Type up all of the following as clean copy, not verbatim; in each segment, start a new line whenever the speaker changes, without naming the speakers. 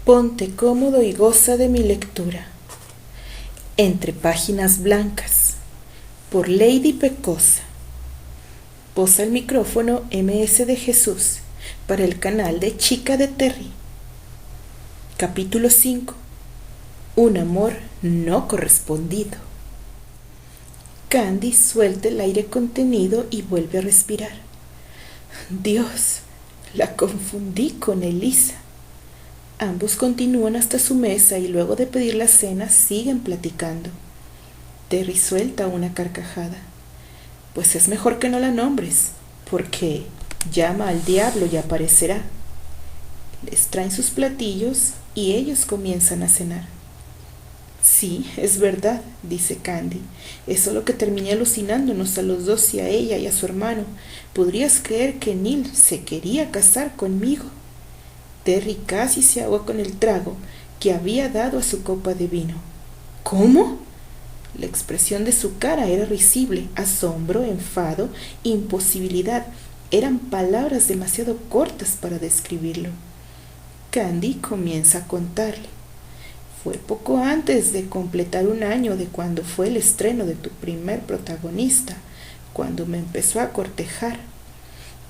Ponte cómodo y goza de mi lectura. Entre páginas blancas, por Lady Pecosa. Posa el micrófono MS de Jesús para el canal de Chica de Terry. Capítulo 5. Un amor no correspondido. Candy suelta el aire contenido y vuelve a respirar. Dios, la confundí con Elisa. Ambos continúan hasta su mesa y luego de pedir la cena siguen platicando. Terry suelta una carcajada. Pues es mejor que no la nombres, porque llama al diablo y aparecerá. Les traen sus platillos y ellos comienzan a cenar. Sí, es verdad, dice Candy. Es solo que terminé alucinándonos a los dos y a ella y a su hermano. ¿Podrías creer que Neil se quería casar conmigo? Terry casi se ahogó con el trago que había dado a su copa de vino. ¿Cómo? La expresión de su cara era risible. Asombro, enfado, imposibilidad. Eran palabras demasiado cortas para describirlo. Candy comienza a contarle. Fue poco antes de completar un año de cuando fue el estreno de tu primer protagonista, cuando me empezó a cortejar.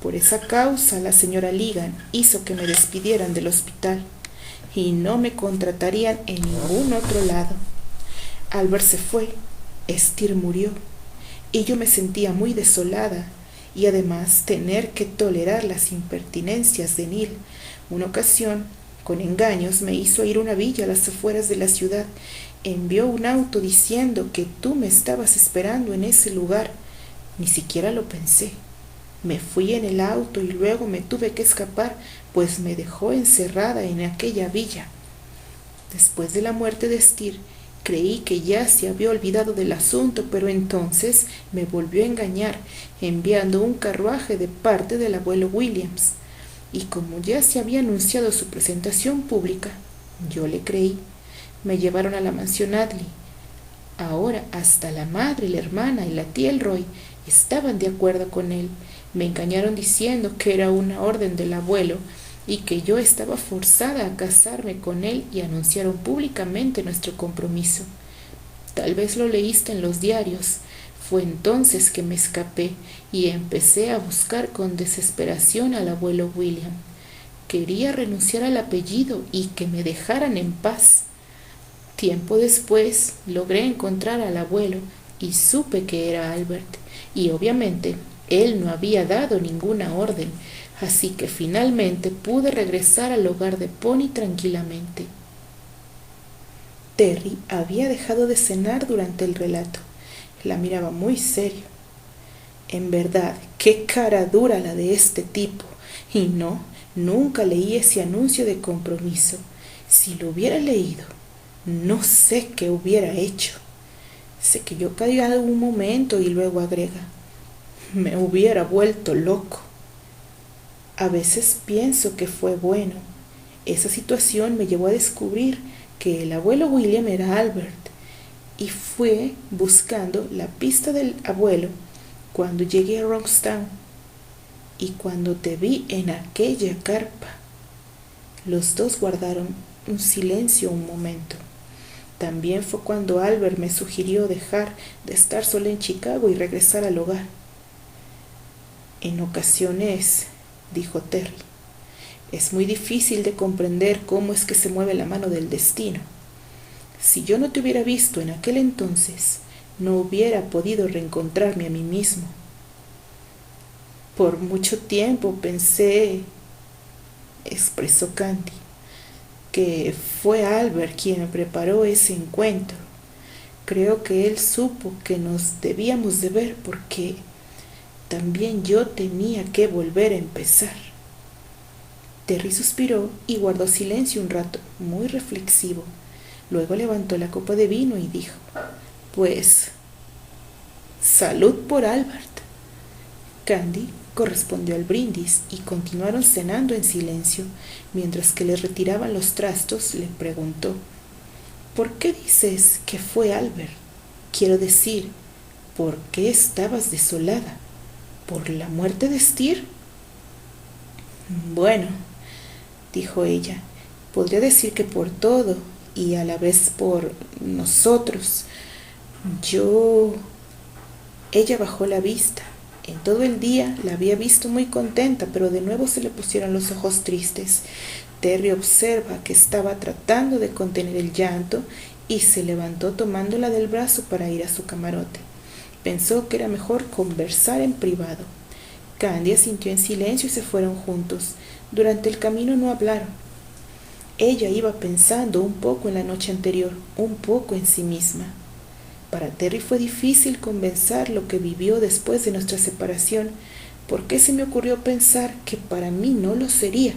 Por esa causa la señora Ligan hizo que me despidieran del hospital y no me contratarían en ningún otro lado. Albert se fue, Esther murió y yo me sentía muy desolada y además tener que tolerar las impertinencias de Neil. Una ocasión, con engaños, me hizo ir a una villa a las afueras de la ciudad. Envió un auto diciendo que tú me estabas esperando en ese lugar. Ni siquiera lo pensé. Me fui en el auto y luego me tuve que escapar, pues me dejó encerrada en aquella villa. Después de la muerte de Esther, creí que ya se había olvidado del asunto, pero entonces me volvió a engañar, enviando un carruaje de parte del abuelo Williams. Y como ya se había anunciado su presentación pública, yo le creí. Me llevaron a la mansión Adley. Ahora hasta la madre, la hermana y la tía Elroy estaban de acuerdo con él. Me engañaron diciendo que era una orden del abuelo y que yo estaba forzada a casarme con él y anunciaron públicamente nuestro compromiso. Tal vez lo leíste en los diarios. Fue entonces que me escapé y empecé a buscar con desesperación al abuelo William. Quería renunciar al apellido y que me dejaran en paz. Tiempo después logré encontrar al abuelo y supe que era Albert, y obviamente él no había dado ninguna orden, así que finalmente pude regresar al hogar de Pony tranquilamente. Terry había dejado de cenar durante el relato. La miraba muy serio. En verdad, qué cara dura la de este tipo. Y no, nunca leí ese anuncio de compromiso. Si lo hubiera leído, no sé qué hubiera hecho. Se quedó callado un momento y luego agrega: me hubiera vuelto loco. A veces pienso que fue bueno. Esa situación me llevó a descubrir que el abuelo William era Albert, y fue buscando la pista del abuelo cuando llegué a Roxtown y cuando te vi en aquella carpa. Los dos guardaron un silencio un momento. También fue cuando Albert me sugirió dejar de estar sola en Chicago y regresar al hogar. En ocasiones, dijo Terry, es muy difícil de comprender cómo es que se mueve la mano del destino. Si yo no te hubiera visto en aquel entonces, no hubiera podido reencontrarme a mí mismo. Por mucho tiempo pensé, expresó Candy, que fue Albert quien preparó ese encuentro. Creo que él supo que nos debíamos de ver porque también yo tenía que volver a empezar. Terry suspiró y guardó silencio un rato, muy reflexivo. Luego levantó la copa de vino y dijo: pues, salud por Albert. Candy correspondió al brindis y continuaron cenando en silencio. Mientras que le retiraban los trastos, le preguntó: ¿por qué dices que fue Albert? Quiero decir, ¿por qué estabas desolada? ¿Por la muerte de Esther? Bueno, dijo ella, Podría decir que por todo y a la vez por nosotros. Yo... Ella bajó la vista. En todo el día la había visto muy contenta, pero de nuevo se le pusieron los ojos tristes. Terry observa que estaba tratando de contener el llanto y se levantó tomándola del brazo para ir a su camarote. Pensó que era mejor conversar en privado. Candy asintió en silencio y se fueron juntos. Durante el camino no hablaron. Ella iba pensando un poco en la noche anterior, un poco en sí misma. Para Terry fue difícil compensar lo que vivió después de nuestra separación. ¿Por qué se me ocurrió pensar que para mí no lo sería?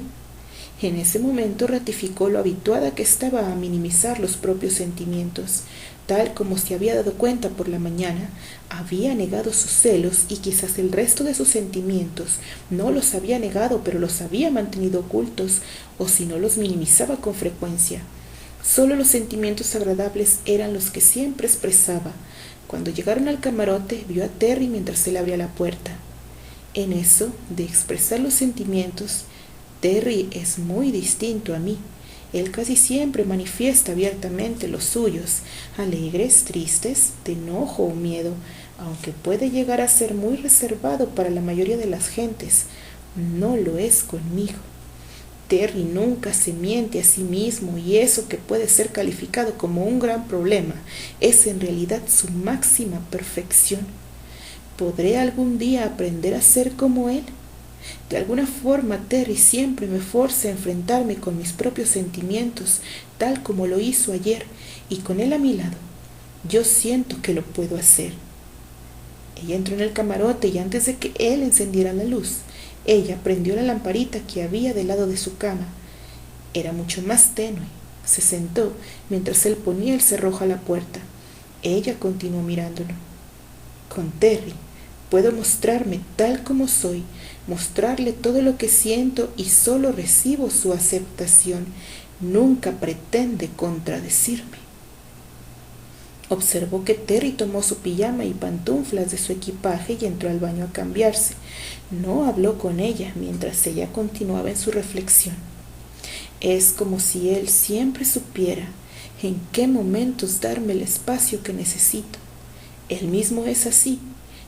En ese momento ratificó lo habituada que estaba a minimizar los propios sentimientos. Tal como se había dado cuenta por la mañana, había negado sus celos y quizás el resto de sus sentimientos. No los había negado, pero los había mantenido ocultos, o si no los minimizaba con frecuencia. Solo los sentimientos agradables eran los que siempre expresaba. Cuando llegaron al camarote, vio a Terry mientras se le abría la puerta. En eso, de expresar los sentimientos, Terry es muy distinto a mí. Él casi siempre manifiesta abiertamente los suyos, alegres, tristes, de enojo o miedo, aunque puede llegar a ser muy reservado para la mayoría de las gentes. No lo es conmigo. Terry nunca se miente a sí mismo y eso que puede ser calificado como un gran problema es en realidad su máxima perfección. ¿Podré algún día aprender a ser como él? De alguna forma Terry siempre me forza a enfrentarme con mis propios sentimientos, tal como lo hizo ayer, y con él a mi lado, yo siento que lo puedo hacer. Ella entró en el camarote y antes de que él encendiera la luz, ella prendió la lamparita que había del lado de su cama. Era mucho más tenue. Se sentó mientras él ponía el cerrojo a la puerta. Ella continuó mirándolo. Con Terry puedo mostrarme tal como soy, mostrarle todo lo que siento y solo recibo su aceptación. Nunca pretende contradecirme. Observó que Terry tomó su pijama y pantuflas de su equipaje y entró al baño a cambiarse. No habló con ella mientras ella continuaba en su reflexión. Es como si él siempre supiera en qué momentos darme el espacio que necesito. Él mismo es así.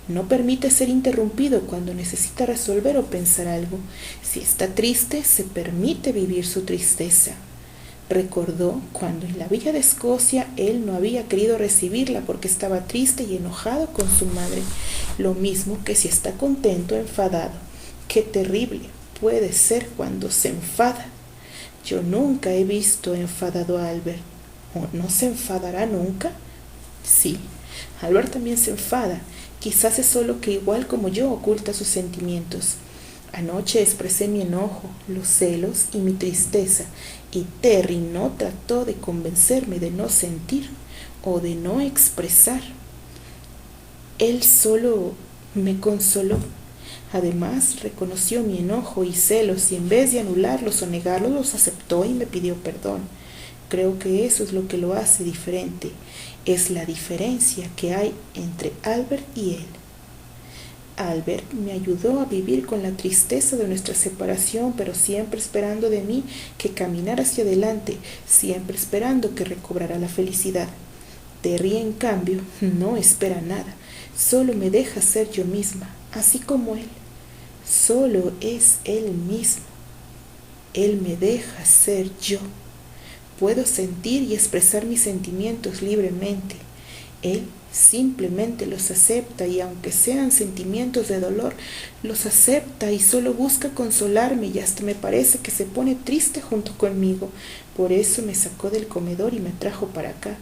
No permite ser interrumpido cuando necesita resolver o pensar algo. Si está triste, se permite vivir su tristeza. Recordó cuando en la villa de Escocia él no había querido recibirla porque estaba triste y enojado con su madre, lo mismo que si está contento o enfadado. Qué terrible puede ser cuando se enfada. Yo nunca he visto enfadado a Albert. ¿O no se enfadará nunca? Sí, Albert también se enfada. Quizás es solo que igual como yo oculta sus sentimientos. Anoche expresé mi enojo, los celos y mi tristeza, y Terry no trató de convencerme de no sentir o de no expresar. Él solo me consoló. Además, reconoció mi enojo y celos y en vez de anularlos o negarlos, los aceptó y me pidió perdón. Creo que eso es lo que lo hace diferente. Es la diferencia que hay entre Albert y él. Albert me ayudó a vivir con la tristeza de nuestra separación, pero siempre esperando de mí que caminara hacia adelante, siempre esperando que recobrara la felicidad. Terry, en cambio, no espera nada, solo me deja ser yo misma, así como él. Solo es él mismo. Él me deja ser yo. Puedo sentir y expresar mis sentimientos libremente. Él simplemente los acepta y aunque sean sentimientos de dolor, los acepta y solo busca consolarme y hasta me parece que se pone triste junto conmigo. Por eso me sacó del comedor y me trajo para acá,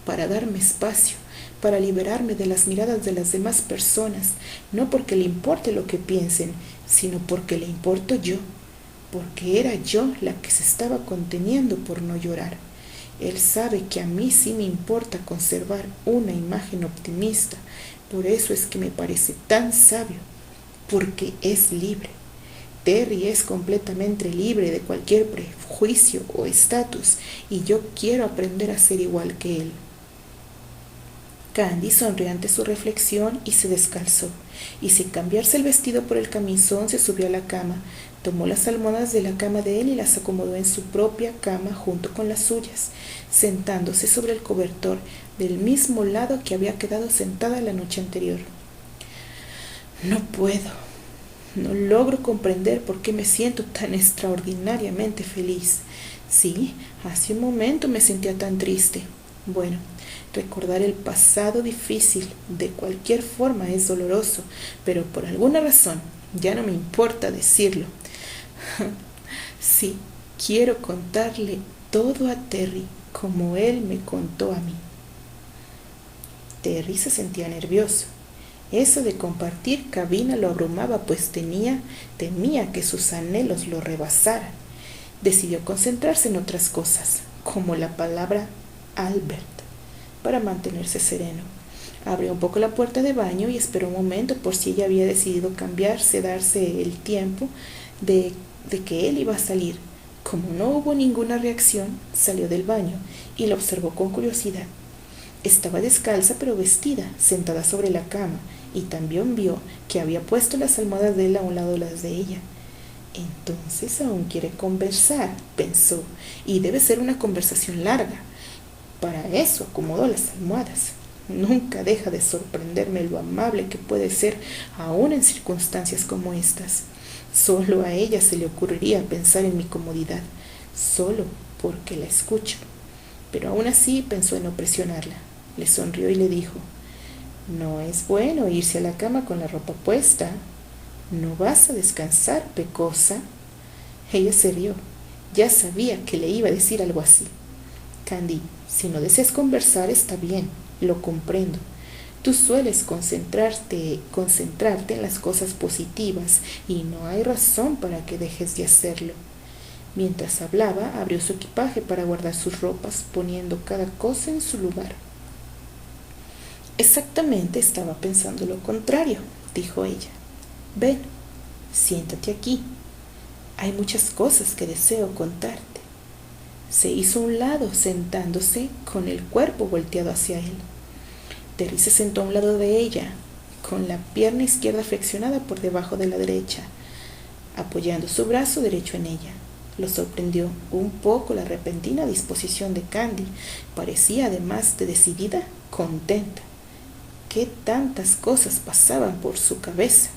para darme espacio, para liberarme de las miradas de las demás personas, no porque le importe lo que piensen, sino porque le importo yo, porque era yo la que se estaba conteniendo por no llorar. Él sabe que a mí sí me importa conservar una imagen optimista, por eso es que me parece tan sabio, porque es libre. Terry es completamente libre de cualquier prejuicio o estatus, y yo quiero aprender a ser igual que él. Candy sonrió ante su reflexión y se descalzó, y sin cambiarse el vestido por el camisón se subió a la cama. Tomó las almohadas de la cama de él y las acomodó en su propia cama junto con las suyas, sentándose sobre el cobertor del mismo lado que había quedado sentada la noche anterior. No puedo, no logro comprender por qué me siento tan extraordinariamente feliz. Sí, hace un momento me sentía tan triste. Bueno, recordar el pasado difícil de cualquier forma es doloroso, pero por alguna razón ya no me importa decirlo. Sí, quiero contarle todo a Terry como él me contó a mí. Terry se sentía nervioso. Eso de compartir cabina lo abrumaba, pues temía que sus anhelos lo rebasaran. Decidió concentrarse en otras cosas, como la palabra Albert, para mantenerse sereno. Abrió un poco la puerta de baño y esperó un momento por si ella había decidido cambiarse, darse el tiempo de que él iba a salir. Como no hubo ninguna reacción, salió del baño y la observó con curiosidad. Estaba descalza pero vestida, sentada sobre la cama, y también vio que había puesto las almohadas de él a un lado de las de ella. Entonces aún quiere conversar, pensó, y debe ser una conversación larga. Para eso acomodó las almohadas. Nunca deja de sorprenderme lo amable que puede ser aún en circunstancias como estas. Solo a ella se le ocurriría pensar en mi comodidad, solo porque la escucho. Pero aún así pensó en no presionarla. Le sonrió y le dijo: no es bueno irse a la cama con la ropa puesta. ¿No vas a descansar, pecosa? Ella se rió. Ya sabía que le iba a decir algo así. Candy, si no deseas conversar está bien, lo comprendo. Tú sueles concentrarte en las cosas positivas y no hay razón para que dejes de hacerlo. Mientras hablaba, abrió su equipaje para guardar sus ropas, poniendo cada cosa en su lugar. Exactamente estaba pensando lo contrario, dijo ella. Ven, siéntate aquí. Hay muchas cosas que deseo contarte. Se hizo a un lado, sentándose con el cuerpo volteado hacia él. Terry se sentó a un lado de ella, con la pierna izquierda flexionada por debajo de la derecha, apoyando su brazo derecho en ella. Lo sorprendió un poco la repentina disposición de Candy. Parecía, además de decidida, contenta. ¿Qué tantas cosas pasaban por su cabeza?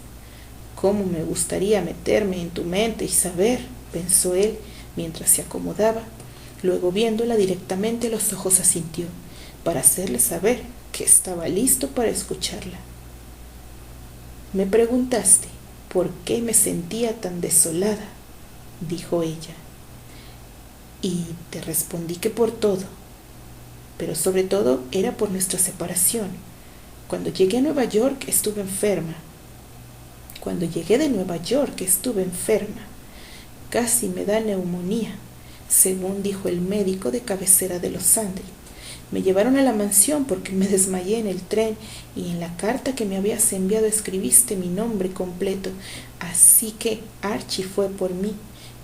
¿Cómo me gustaría meterme en tu mente y saber?, pensó él mientras se acomodaba. Luego, viéndola directamente a los ojos, asintió, para hacerle saber que estaba listo para escucharla. Me preguntaste por qué me sentía tan desolada, dijo ella, y te respondí que por todo, pero sobre todo era por nuestra separación. Cuando llegué de Nueva York estuve enferma. Casi me da neumonía, según dijo el médico de cabecera de los Andes. Me llevaron a la mansión porque me desmayé en el tren y en la carta que me habías enviado escribiste mi nombre completo, así que Archie fue por mí.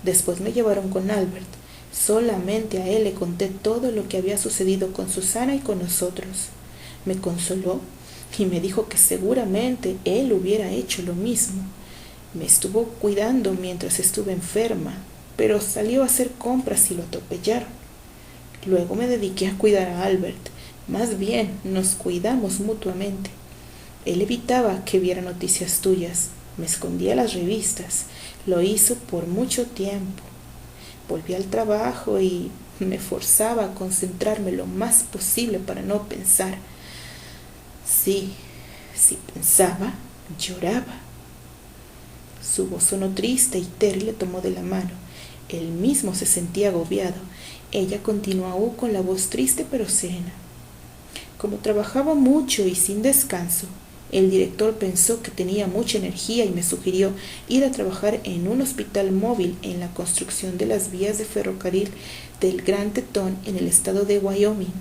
Después me llevaron con Albert. Solamente a él le conté todo lo que había sucedido con Susana y con nosotros. Me consoló y me dijo que seguramente él hubiera hecho lo mismo. Me estuvo cuidando mientras estuve enferma, pero salió a hacer compras y lo atropellaron. Luego me dediqué a cuidar a Albert. Más bien, nos cuidamos mutuamente. Él evitaba que viera noticias tuyas. Me escondía las revistas. Lo hizo por mucho tiempo. Volví al trabajo y me forzaba a concentrarme lo más posible para no pensar. Sí, si pensaba, lloraba. Su voz sonó triste y Terry le tomó de la mano. Él mismo se sentía agobiado. Ella continuó con la voz triste pero serena. Como trabajaba mucho y sin descanso, el director pensó que tenía mucha energía y me sugirió ir a trabajar en un hospital móvil en la construcción de las vías de ferrocarril del Gran Tetón en el estado de Wyoming.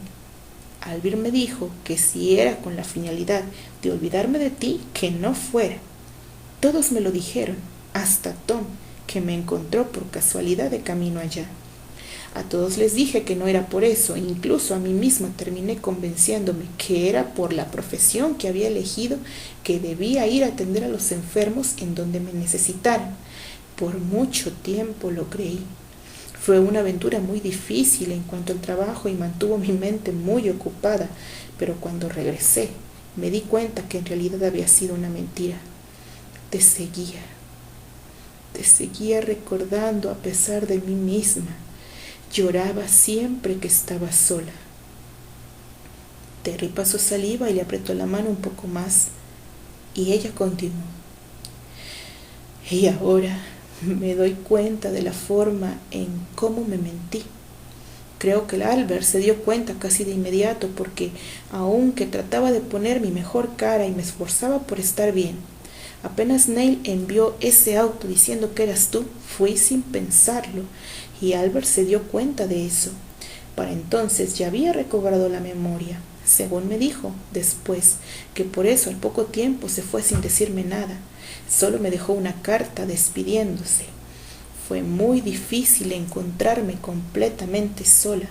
Albert me dijo que si era con la finalidad de olvidarme de ti, que no fuera. Todos me lo dijeron, hasta Tom, que me encontró por casualidad de camino allá. A todos les dije que no era por eso, incluso a mí misma terminé convenciéndome que era por la profesión que había elegido, que debía ir a atender a los enfermos en donde me necesitaran. Por mucho tiempo lo creí. Fue una aventura muy difícil en cuanto al trabajo y mantuvo mi mente muy ocupada, pero cuando regresé me di cuenta que en realidad había sido una mentira. Te seguía recordando a pesar de mí misma. Lloraba siempre que estaba sola. Terry pasó saliva y le apretó la mano un poco más, y ella continuó. Y ahora me doy cuenta de la forma en cómo me mentí. Creo que el Albert se dio cuenta casi de inmediato porque, aunque trataba de poner mi mejor cara y me esforzaba por estar bien, apenas Neil envió ese auto diciendo que eras tú, fui sin pensarlo, y Albert se dio cuenta de eso. Para entonces ya había recobrado la memoria, según me dijo después, que por eso al poco tiempo se fue sin decirme nada. Solo me dejó una carta despidiéndose. Fue muy difícil encontrarme completamente sola.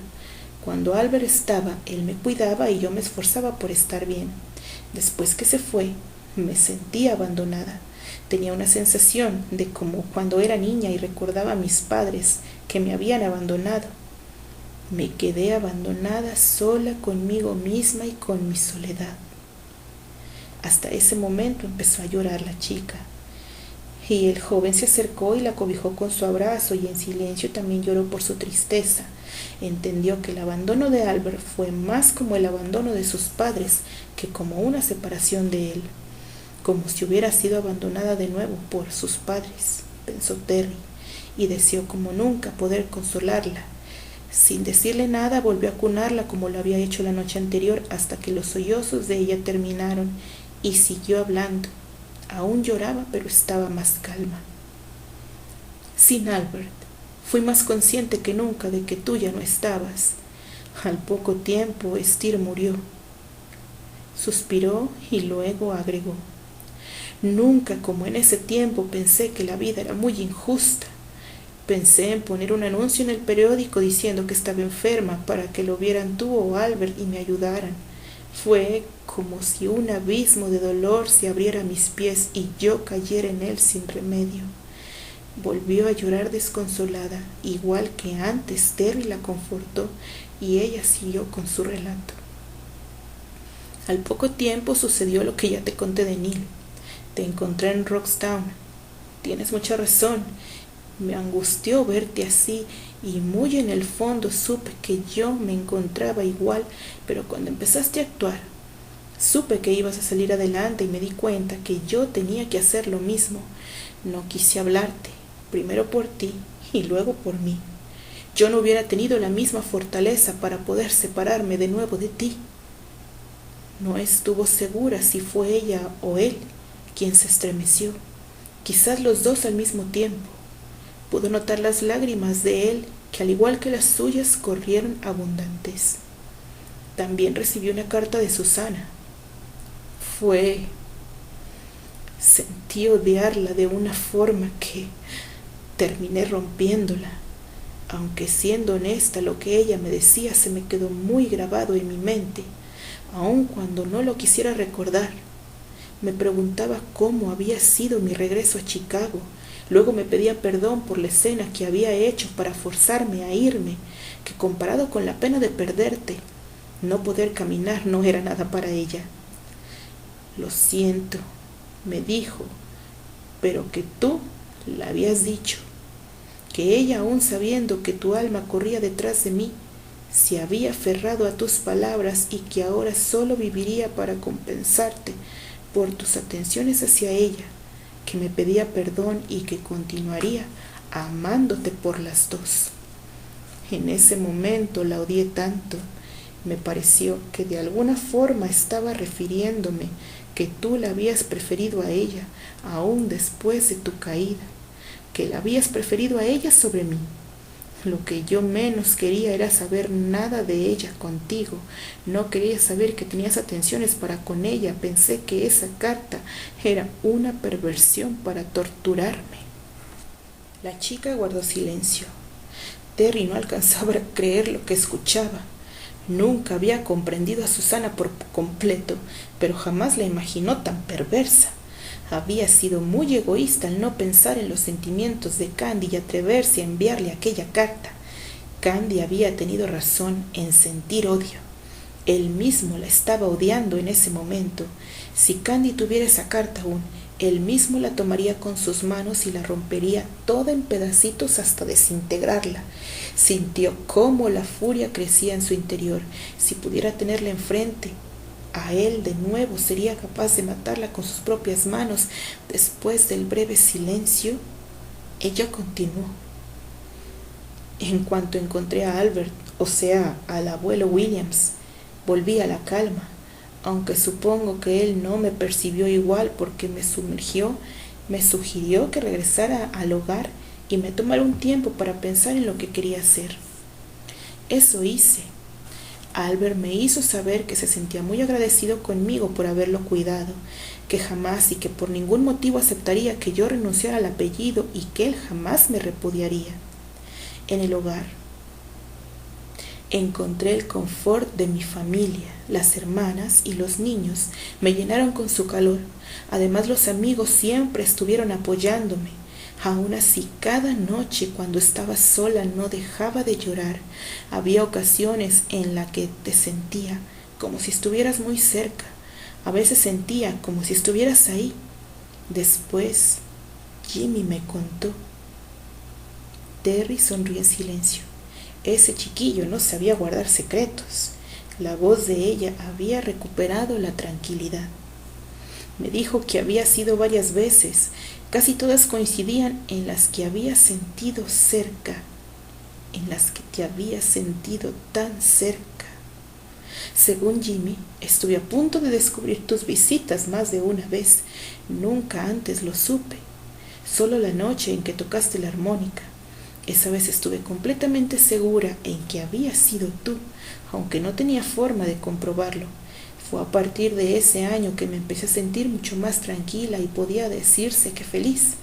Cuando Albert estaba, él me cuidaba y yo me esforzaba por estar bien. Después que se fue, me sentí abandonada. Tenía una sensación de como cuando era niña y recordaba a mis padres que me habían abandonado. Me quedé abandonada sola conmigo misma y con mi soledad. Hasta ese momento empezó a llorar la chica. Y el joven se acercó y la cobijó con su abrazo y en silencio también lloró por su tristeza. Entendió que el abandono de Albert fue más como el abandono de sus padres que como una separación de él. Como si hubiera sido abandonada de nuevo por sus padres, pensó Terry, y deseó como nunca poder consolarla. Sin decirle nada, volvió a cunarla como lo había hecho la noche anterior hasta que los sollozos de ella terminaron y siguió hablando. Aún lloraba, pero estaba más calma. Sin Albert, fui más consciente que nunca de que tú ya no estabas. Al poco tiempo, Esther murió. Suspiró y luego agregó. Nunca como en ese tiempo pensé que la vida era muy injusta. Pensé en poner un anuncio en el periódico diciendo que estaba enferma para que lo vieran tú o Albert y me ayudaran. Fue como si un abismo de dolor se abriera a mis pies y yo cayera en él sin remedio. Volvió a llorar desconsolada, igual que antes Terry la confortó y ella siguió con su relato. Al poco tiempo sucedió lo que ya te conté de Neil. Te encontré en Roxtown. Tienes mucha razón. Me angustió verte así y muy en el fondo supe que yo me encontraba igual, pero cuando empezaste a actuar, supe que ibas a salir adelante y me di cuenta que yo tenía que hacer lo mismo. No quise hablarte, primero por ti y luego por mí. Yo no hubiera tenido la misma fortaleza para poder separarme de nuevo de ti. No estuvo segura si fue ella o él quien se estremeció, quizás los dos al mismo tiempo. Pudo notar las lágrimas de él, que al igual que las suyas corrieron abundantes. También recibió una carta de Susana. Sentí odiarla de una forma que terminé rompiéndola. Aunque siendo honesta, lo que ella me decía se me quedó muy grabado en mi mente, aun cuando no lo quisiera recordar. Me preguntaba cómo había sido mi regreso a Chicago. Luego me pedía perdón por la escena que había hecho para forzarme a irme, que comparado con la pena de perderte, no poder caminar no era nada para ella. Lo siento, me dijo, pero que tú la habías dicho, que ella, aún sabiendo que tu alma corría detrás de mí, se había aferrado a tus palabras y que ahora solo viviría para compensarte por tus atenciones hacia ella, que me pedía perdón y que continuaría amándote por las dos. En ese momento la odié tanto, me pareció que de alguna forma estaba refiriéndome que tú la habías preferido a ella, aún después de tu caída, que la habías preferido a ella sobre mí. Lo que yo menos quería era saber nada de ella contigo. No quería saber que tenías atenciones para con ella. Pensé que esa carta era una perversión para torturarme. La chica guardó silencio. Terry no alcanzaba a creer lo que escuchaba. Nunca había comprendido a Susana por completo, pero jamás la imaginó tan perversa. Había sido muy egoísta al no pensar en los sentimientos de Candy y atreverse a enviarle aquella carta. Candy había tenido razón en sentir odio. Él mismo la estaba odiando en ese momento. Si Candy tuviera esa carta aún, él mismo la tomaría con sus manos y la rompería toda en pedacitos hasta desintegrarla. Sintió cómo la furia crecía en su interior. Si pudiera tenerla enfrente, a él de nuevo sería capaz de matarla con sus propias manos. Después del breve silencio, ella continuó. En cuanto encontré a Albert, o sea, al abuelo Williams, volví a la calma, aunque supongo que él no me percibió igual porque me sugirió que regresara al hogar y me tomara un tiempo para pensar en lo que quería hacer. Eso hice. Albert me hizo saber que se sentía muy agradecido conmigo por haberlo cuidado, que jamás y que por ningún motivo aceptaría que yo renunciara al apellido y que él jamás me repudiaría. En el hogar encontré el confort de mi familia. Las hermanas y los niños me llenaron con su calor. Además, los amigos siempre estuvieron apoyándome. Aún así, cada noche cuando estaba sola no dejaba de llorar. Había ocasiones en las que te sentía como si estuvieras muy cerca. A veces sentía como si estuvieras ahí. Después, Jimmy me contó. Terry sonrió en silencio. Ese chiquillo no sabía guardar secretos. La voz de ella había recuperado la tranquilidad. Me dijo que había sido varias veces. Casi todas coincidían en las que había sentido cerca, en las que te había sentido tan cerca. Según Jimmy, estuve a punto de descubrir tus visitas más de una vez. Nunca antes lo supe. Solo la noche en que tocaste la armónica. Esa vez estuve completamente segura en que había sido tú, aunque no tenía forma de comprobarlo. Fue a partir de ese año que me empecé a sentir mucho más tranquila y podía decirse que feliz.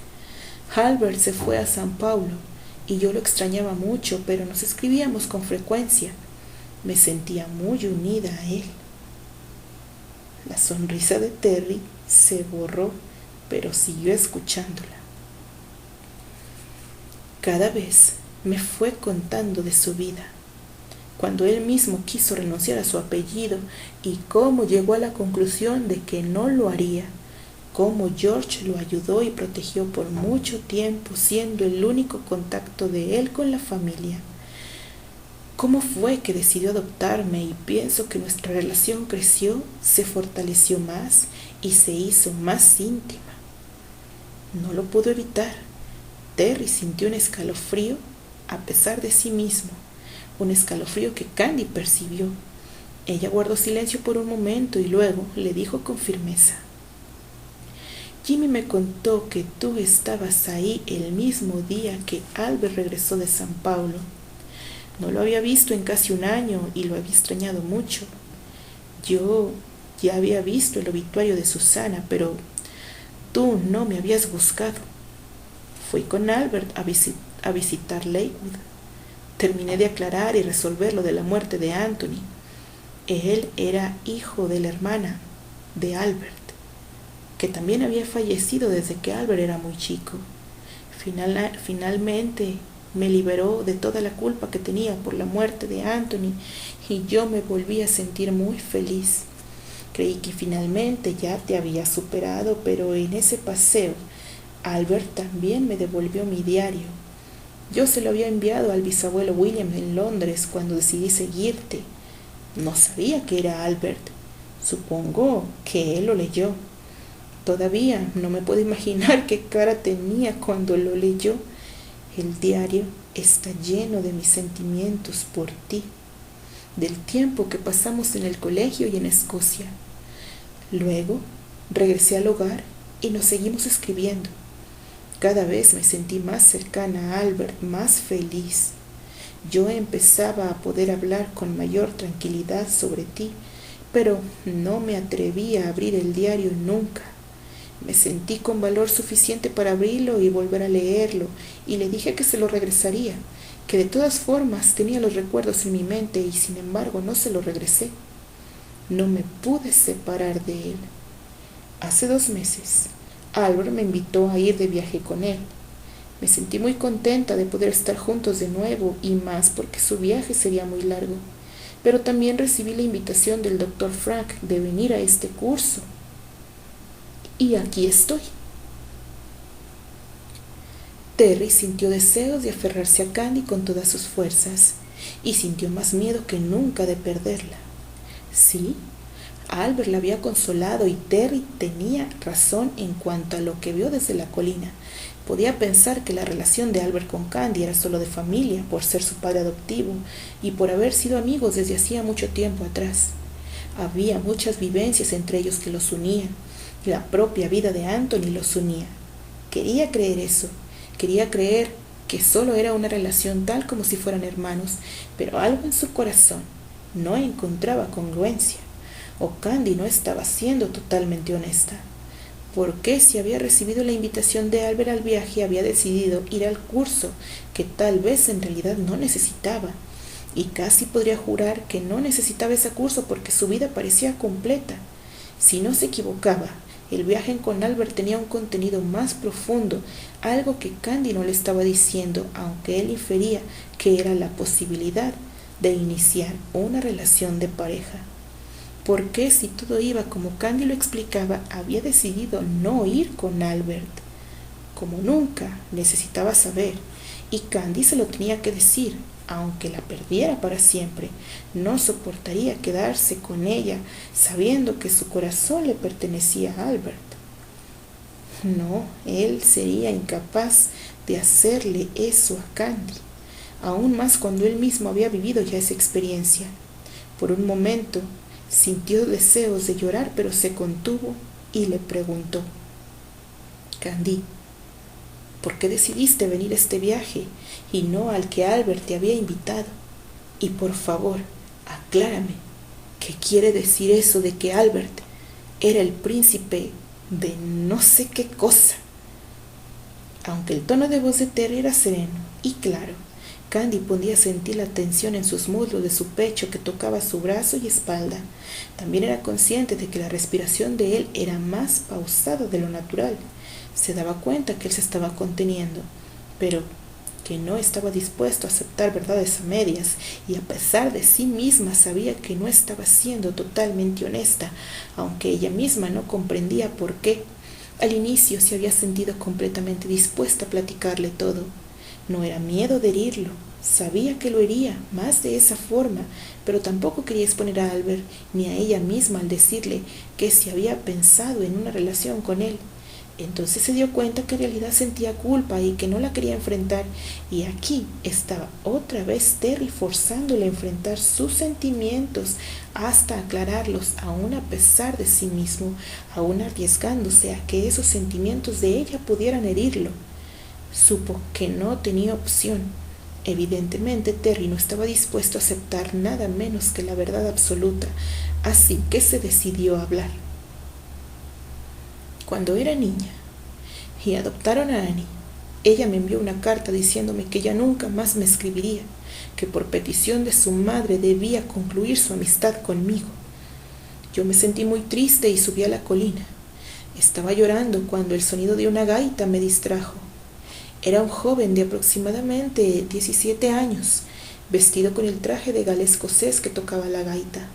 Albert se fue a San Paulo y yo lo extrañaba mucho, pero nos escribíamos con frecuencia. Me sentía muy unida a él. La sonrisa de Terry se borró, pero siguió escuchándola. Cada vez me fue contando de su vida, cuando él mismo quiso renunciar a su apellido y cómo llegó a la conclusión de que no lo haría, cómo George lo ayudó y protegió por mucho tiempo, siendo el único contacto de él con la familia. Cómo fue que decidió adoptarme y pienso que nuestra relación creció, se fortaleció más y se hizo más íntima. No lo pudo evitar. Terry sintió un escalofrío a pesar de sí mismo, un escalofrío que Candy percibió. Ella guardó silencio por un momento y luego le dijo con firmeza: Jimmy me contó que tú estabas ahí el mismo día que Albert regresó de San Paulo. No lo había visto en casi un año y lo había extrañado mucho. Yo ya había visto el obituario de Susana, pero tú no me habías buscado. Fui con Albert a visitar Lakewood. Terminé de aclarar y resolver lo de la muerte de Anthony. Él era hijo de la hermana de Albert, que también había fallecido desde que Albert era muy chico. Finalmente me liberó de toda la culpa que tenía por la muerte de Anthony y yo me volví a sentir muy feliz. Creí que finalmente ya te había superado, pero en ese paseo Albert también me devolvió mi diario. Yo se lo había enviado al bisabuelo William en Londres cuando decidí seguirte. No sabía que era Albert. Supongo que él lo leyó. Todavía no me puedo imaginar qué cara tenía cuando lo leyó. El diario está lleno de mis sentimientos por ti, del tiempo que pasamos en el colegio y en Escocia. Luego regresé al hogar y nos seguimos escribiendo. Cada vez me sentí más cercana a Albert, más feliz. Yo empezaba a poder hablar con mayor tranquilidad sobre ti, pero no me atreví a abrir el diario nunca. Me sentí con valor suficiente para abrirlo y volver a leerlo, y le dije que se lo regresaría, que de todas formas tenía los recuerdos en mi mente y sin embargo no se lo regresé. No me pude separar de él. Hace 2 meses, Albert me invitó a ir de viaje con él. Me sentí muy contenta de poder estar juntos de nuevo y más porque su viaje sería muy largo. Pero también recibí la invitación del doctor Frank de venir a este curso. Y aquí estoy. Terry sintió deseos de aferrarse a Candy con todas sus fuerzas y sintió más miedo que nunca de perderla. Sí, Albert la había consolado y Terry tenía razón en cuanto a lo que vio desde la colina. Podía pensar que la relación de Albert con Candy era solo de familia por ser su padre adoptivo y por haber sido amigos desde hacía mucho tiempo atrás. Había muchas vivencias entre ellos que los unían. La propia vida de Anthony los unía. Quería creer eso. Quería creer que solo era una relación tal como si fueran hermanos, pero algo en su corazón no encontraba congruencia. O Candy no estaba siendo totalmente honesta. ¿Por qué, si había recibido la invitación de Albert al viaje, había decidido ir al curso que tal vez en realidad no necesitaba? Y casi podría jurar que no necesitaba ese curso porque su vida parecía completa. Si no se equivocaba, el viaje con Albert tenía un contenido más profundo, algo que Candy no le estaba diciendo, aunque él infería que era la posibilidad de iniciar una relación de pareja. ¿Por qué, si todo iba como Candy lo explicaba, había decidido no ir con Albert? Como nunca, necesitaba saber, y Candy se lo tenía que decir. Aunque la perdiera para siempre, no soportaría quedarse con ella sabiendo que su corazón le pertenecía a Albert. No, él sería incapaz de hacerle eso a Candy, aún más cuando él mismo había vivido ya esa experiencia. Por un momento sintió deseos de llorar, pero se contuvo y le preguntó: Candy, ¿por qué decidiste venir a este viaje y no al que Albert te había invitado? Y por favor, aclárame, ¿qué quiere decir eso de que Albert era el príncipe de no sé qué cosa? Aunque el tono de voz de Terry era sereno y claro, Candy podía sentir la tensión en sus muslos de su pecho que tocaba su brazo y espalda. También era consciente de que la respiración de él era más pausada de lo natural. Se daba cuenta que él se estaba conteniendo, pero que no estaba dispuesto a aceptar verdades a medias, y a pesar de sí misma sabía que no estaba siendo totalmente honesta, aunque ella misma no comprendía por qué. Al inicio se había sentido completamente dispuesta a platicarle todo. No era miedo de herirlo, sabía que lo hería más de esa forma, pero tampoco quería exponer a Albert ni a ella misma al decirle que se había pensado en una relación con él. Entonces se dio cuenta que en realidad sentía culpa y que no la quería enfrentar, y aquí estaba otra vez Terry forzándole a enfrentar sus sentimientos hasta aclararlos, aún a pesar de sí mismo, aún arriesgándose a que esos sentimientos de ella pudieran herirlo. Supo que no tenía opción. Evidentemente Terry no estaba dispuesto a aceptar nada menos que la verdad absoluta, así que se decidió a hablar. Cuando era niña y adoptaron a Annie, ella me envió una carta diciéndome que ya nunca más me escribiría, que por petición de su madre debía concluir su amistad conmigo. Yo me sentí muy triste y subí a la colina. Estaba llorando cuando el sonido de una gaita me distrajo. Era un joven de aproximadamente 17 años, vestido con el traje de gala escocés que tocaba la gaita.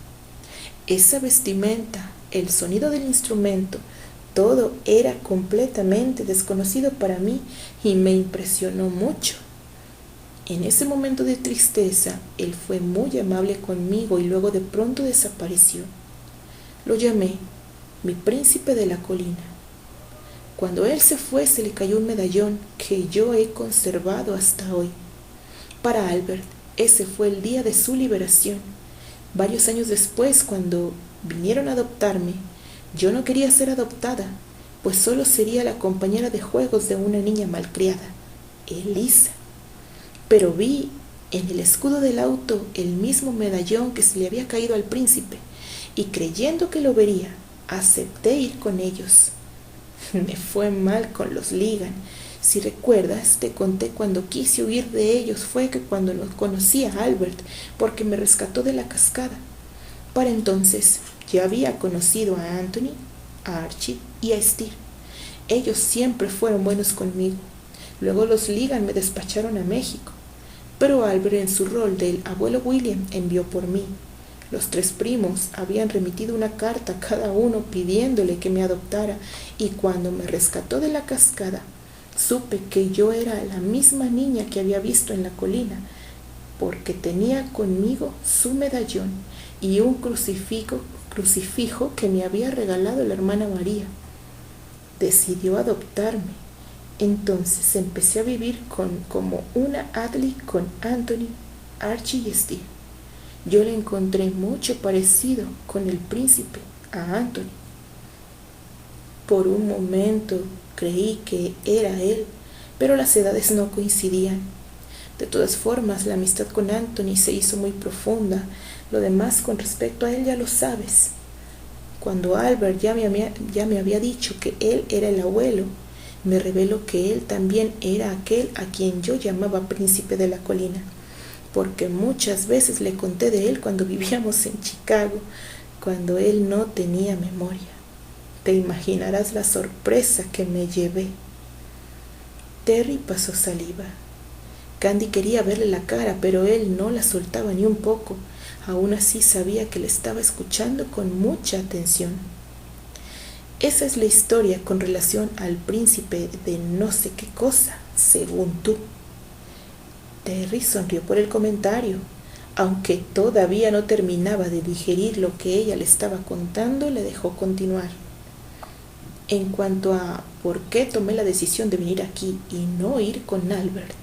Esa vestimenta, el sonido del instrumento, todo era completamente desconocido para mí y me impresionó mucho. En ese momento de tristeza, él fue muy amable conmigo y luego de pronto desapareció. Lo llamé mi príncipe de la colina. Cuando él se fue, se le cayó un medallón que yo he conservado hasta hoy. Para Albert, ese fue el día de su liberación. Varios años después, cuando vinieron a adoptarme, yo no quería ser adoptada, pues solo sería la compañera de juegos de una niña malcriada, Elisa. Pero vi en el escudo del auto el mismo medallón que se le había caído al príncipe, y creyendo que lo vería, acepté ir con ellos. Me fue mal con los Ligan. Si recuerdas, te conté cuando quise huir de ellos fue que cuando no conocí a Albert, porque me rescató de la cascada. Para entonces ya había conocido a Anthony, a Archie y a Steer. Ellos siempre fueron buenos conmigo. Luego los Ligan me despacharon a México, pero Albert, en su rol del abuelo William, envió por mí. Los 3 primos habían remitido una carta a cada uno pidiéndole que me adoptara, y cuando me rescató de la cascada, supe que yo era la misma niña que había visto en la colina, porque tenía conmigo su medallón y un crucifijo que me había regalado la hermana María. Decidió adoptarme. Entonces empecé a vivir como una Adley con Anthony, Archie y Steve. Yo le encontré mucho parecido con el príncipe, a Anthony. Por un momento creí que era él, pero las edades no coincidían. De todas formas, la amistad con Anthony se hizo muy profunda. Lo demás con respecto a él ya lo sabes. Cuando Albert ya me había dicho que él era el abuelo, me reveló que él también era aquel a quien yo llamaba príncipe de la colina, porque muchas veces le conté de él cuando vivíamos en Chicago, cuando él no tenía memoria. Te imaginarás la sorpresa que me llevé. Terry pasó saliva. Candy quería verle la cara, pero él no la soltaba ni un poco. Aún así sabía que le estaba escuchando con mucha atención. Esa es la historia con relación al príncipe de no sé qué cosa, según tú. Terry sonrió por el comentario. Aunque todavía no terminaba de digerir lo que ella le estaba contando, le dejó continuar. En cuanto a por qué tomé la decisión de venir aquí y no ir con Albert.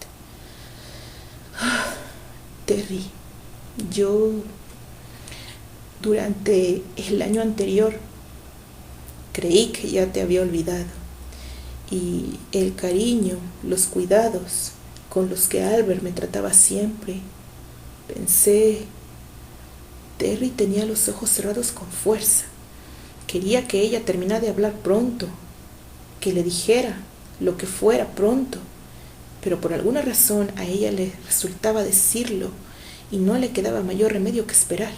Terry, yo durante el año anterior creí que ya te había olvidado, y el cariño, los cuidados con los que Albert me trataba siempre, pensé. Terry tenía los ojos cerrados con fuerza. Quería que ella terminara de hablar pronto, que le dijera lo que fuera pronto, pero por alguna razón a ella le resultaba decirlo y no le quedaba mayor remedio que esperar.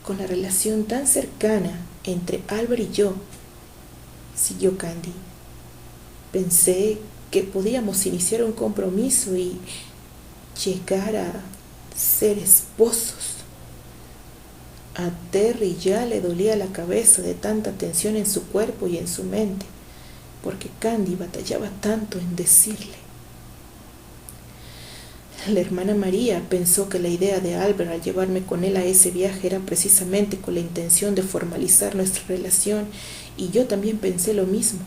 Con la relación tan cercana entre Albert y yo, siguió Candy, pensé que podíamos iniciar un compromiso y llegar a ser esposos. A Terry ya le dolía la cabeza de tanta tensión en su cuerpo y en su mente, porque Candy batallaba tanto en decirle. La hermana María pensó que la idea de Albert al llevarme con él a ese viaje era precisamente con la intención de formalizar nuestra relación, y yo también pensé lo mismo.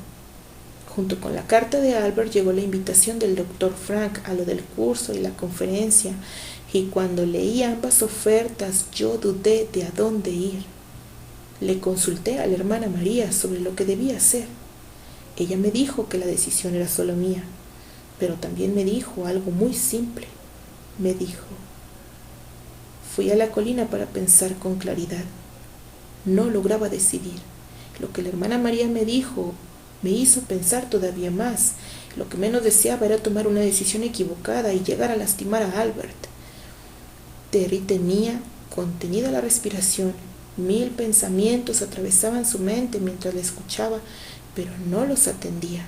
Junto con la carta de Albert llegó la invitación del Dr. Frank a lo del curso y la conferencia, y cuando leí ambas ofertas yo dudé de a dónde ir. Le consulté a la hermana María sobre lo que debía hacer. Ella me dijo que la decisión era solo mía, pero también me dijo algo muy simple. Me dijo: fui a la colina para pensar con claridad. No lograba decidir. Lo que la hermana María me dijo me hizo pensar todavía más. Lo que menos deseaba era tomar una decisión equivocada y llegar a lastimar a Albert. Terry tenía contenida la respiración. 1000 pensamientos atravesaban su mente mientras la escuchaba, pero no los atendía.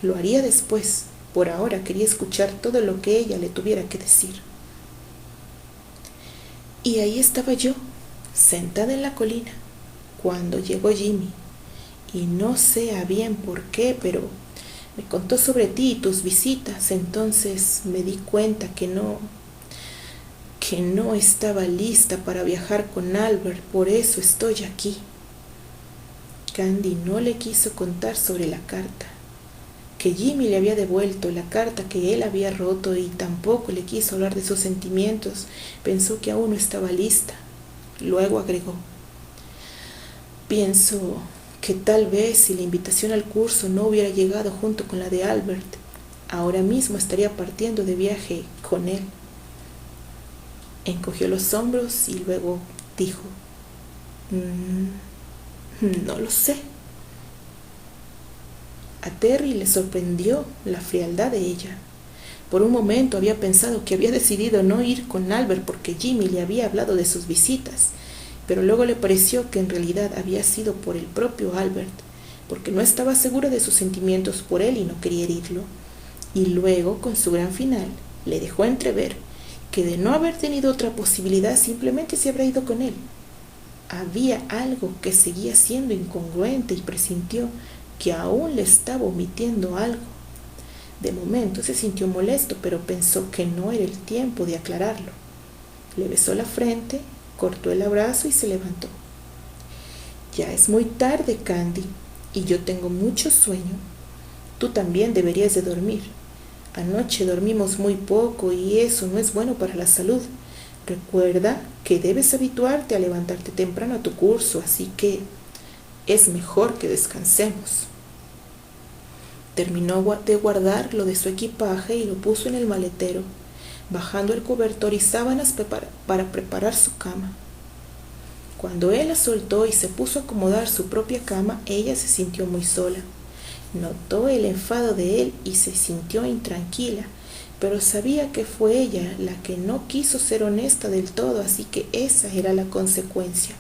Lo haría después. Por ahora quería escuchar todo lo que ella le tuviera que decir. Y ahí estaba yo, sentada en la colina, cuando llegó Jimmy. Y no sé a bien por qué, pero me contó sobre ti y tus visitas. Entonces me di cuenta que no estaba lista para viajar con Albert. Por eso estoy aquí. Candy no le quiso contar sobre la carta, que Jimmy le había devuelto, la carta que él había roto, y tampoco le quiso hablar de sus sentimientos. Pensó que aún no estaba lista. Luego agregó: pienso que tal vez si la invitación al curso no hubiera llegado junto con la de Albert, ahora mismo estaría partiendo de viaje con él. Encogió los hombros y luego dijo: no lo sé. A Terry le sorprendió la frialdad de ella. Por un momento había pensado que había decidido no ir con Albert porque Jimmy le había hablado de sus visitas, pero luego le pareció que en realidad había sido por el propio Albert. porque no estaba segura de sus sentimientos por él y no quería herirlo. Y luego, con su gran final, le dejó entrever que de no haber tenido otra posibilidad simplemente se habría ido con él. Había algo que seguía siendo incongruente y presintió que aún le estaba omitiendo algo. De momento se sintió molesto, pero pensó que no era el tiempo de aclararlo. Le besó la frente, cortó el abrazo y se levantó. Ya es muy tarde, Candy, y yo tengo mucho sueño. Tú también deberías de dormir. Anoche dormimos muy poco y eso no es bueno para la salud. Recuerda que debes habituarte a levantarte temprano a tu curso, así que es mejor que descansemos. Terminó de guardar lo de su equipaje y lo puso en el maletero, bajando el cobertor y sábanas para preparar su cama. Cuando él la soltó y se puso a acomodar su propia cama, ella se sintió muy sola. Notó el enfado de él y se sintió intranquila, pero sabía que fue ella la que no quiso ser honesta del todo, así que esa era la consecuencia.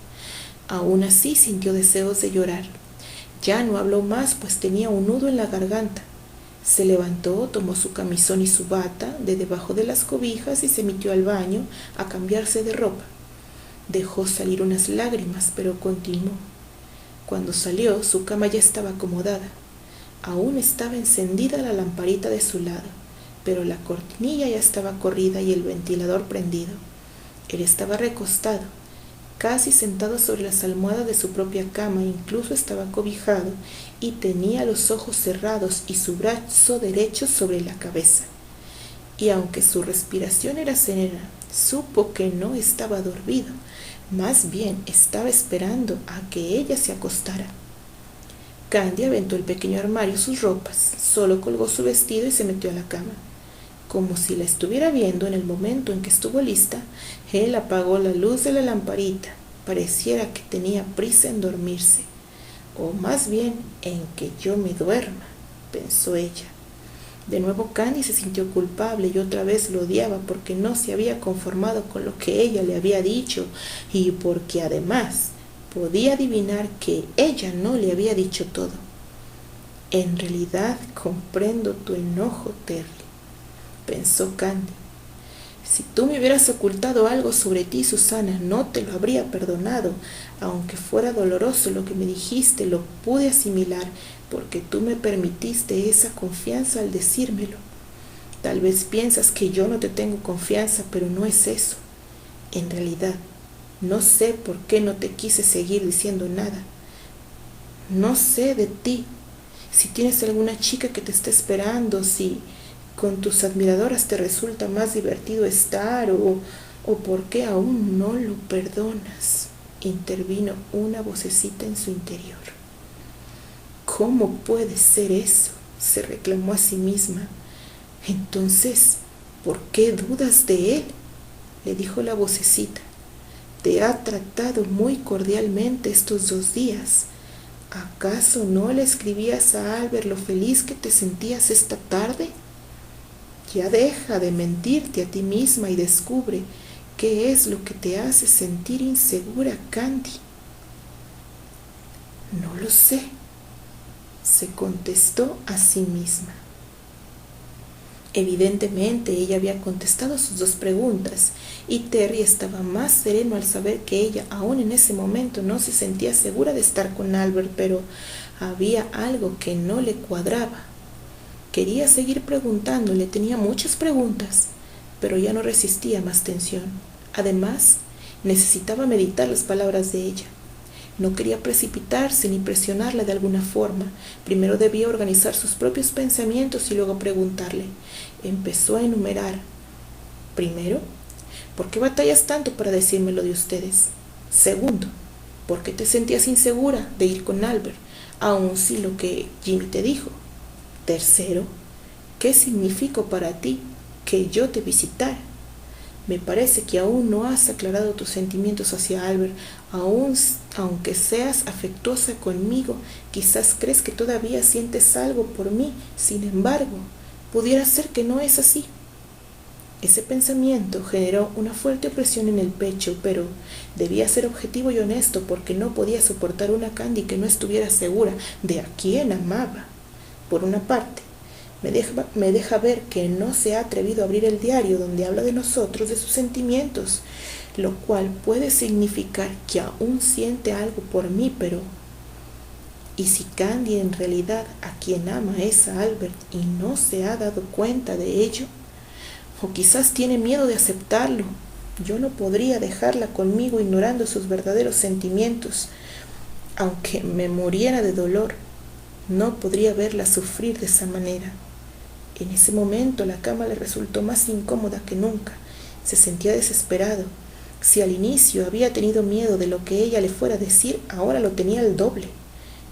Aún así sintió deseos de llorar. Ya no habló más, pues tenía un nudo en la garganta. Se levantó, tomó su camisón y su bata de debajo de las cobijas y se metió al baño a cambiarse de ropa. Dejó salir unas lágrimas, pero continuó. Cuando salió, su cama ya estaba acomodada. Aún estaba encendida la lamparita de su lado, pero la cortinilla ya estaba corrida y el ventilador prendido. Él estaba recostado, casi sentado sobre las almohadas de su propia cama, incluso estaba cobijado y tenía los ojos cerrados y su brazo derecho sobre la cabeza. Y aunque su respiración era serena, supo que no estaba dormido, más bien estaba esperando a que ella se acostara. Candy aventó el pequeño armario sus ropas, solo colgó su vestido y se metió a la cama. Como si la estuviera viendo en el momento en que estuvo lista, él apagó la luz de la lamparita. Pareciera que tenía prisa en dormirse, o más bien en que yo me duerma, pensó ella. De nuevo Candy se sintió culpable y otra vez lo odiaba porque no se había conformado con lo que ella le había dicho y porque además podía adivinar que ella no le había dicho todo. En realidad comprendo tu enojo, Terry, pensó Candy. Si tú me hubieras ocultado algo sobre ti, Susana, no te lo habría perdonado. Aunque fuera doloroso lo que me dijiste, lo pude asimilar porque tú me permitiste esa confianza al decírmelo. Tal vez piensas que yo no te tengo confianza, pero no es eso. En realidad, no sé por qué no te quise seguir diciendo nada. No sé de ti, si tienes alguna chica que te está esperando, si con tus admiradoras te resulta más divertido estar o por qué aún no lo perdonas, intervino una vocecita en su interior. ¿Cómo puede ser eso?, se reclamó a sí misma. Entonces, ¿por qué dudas de él?, le dijo la vocecita. Te ha tratado muy cordialmente estos 2 días. ¿Acaso no le escribías a Albert lo feliz que te sentías esta tarde? Ya deja de mentirte a ti misma y descubre qué es lo que te hace sentir insegura, Candy. No lo sé, se contestó a sí misma. Evidentemente ella había contestado sus 2 preguntas y Terry estaba más sereno al saber que ella aún en ese momento no se sentía segura de estar con Albert, pero había algo que no le cuadraba. Quería seguir preguntándole, tenía muchas preguntas, pero ya no resistía más tensión. Además, necesitaba meditar las palabras de ella. No quería precipitarse ni presionarla de alguna forma. Primero debía organizar sus propios pensamientos y luego preguntarle. Empezó a enumerar. Primero, ¿por qué batallas tanto para decirme lo de ustedes? Segundo, ¿por qué te sentías insegura de ir con Albert, aun si lo que Jimmy te dijo? Tercero, ¿qué significó para ti que yo te visitara? Me parece que aún no has aclarado tus sentimientos hacia Albert, aunque seas afectuosa conmigo, quizás crees que todavía sientes algo por mí, sin embargo, pudiera ser que no es así. Ese pensamiento generó una fuerte opresión en el pecho, pero debía ser objetivo y honesto porque no podía soportar una Candy que no estuviera segura de a quién amaba. Por una parte, me deja ver que no se ha atrevido a abrir el diario donde habla de nosotros, de sus sentimientos, lo cual puede significar que aún siente algo por mí, pero ¿y si Candy en realidad a quien ama es a Albert y no se ha dado cuenta de ello? O quizás tiene miedo de aceptarlo. Yo no podría dejarla conmigo ignorando sus verdaderos sentimientos. Aunque me muriera de dolor, no podría verla sufrir de esa manera. En ese momento la cama le resultó más incómoda que nunca. Se sentía desesperado. Si al inicio había tenido miedo de lo que ella le fuera a decir, ahora lo tenía al doble.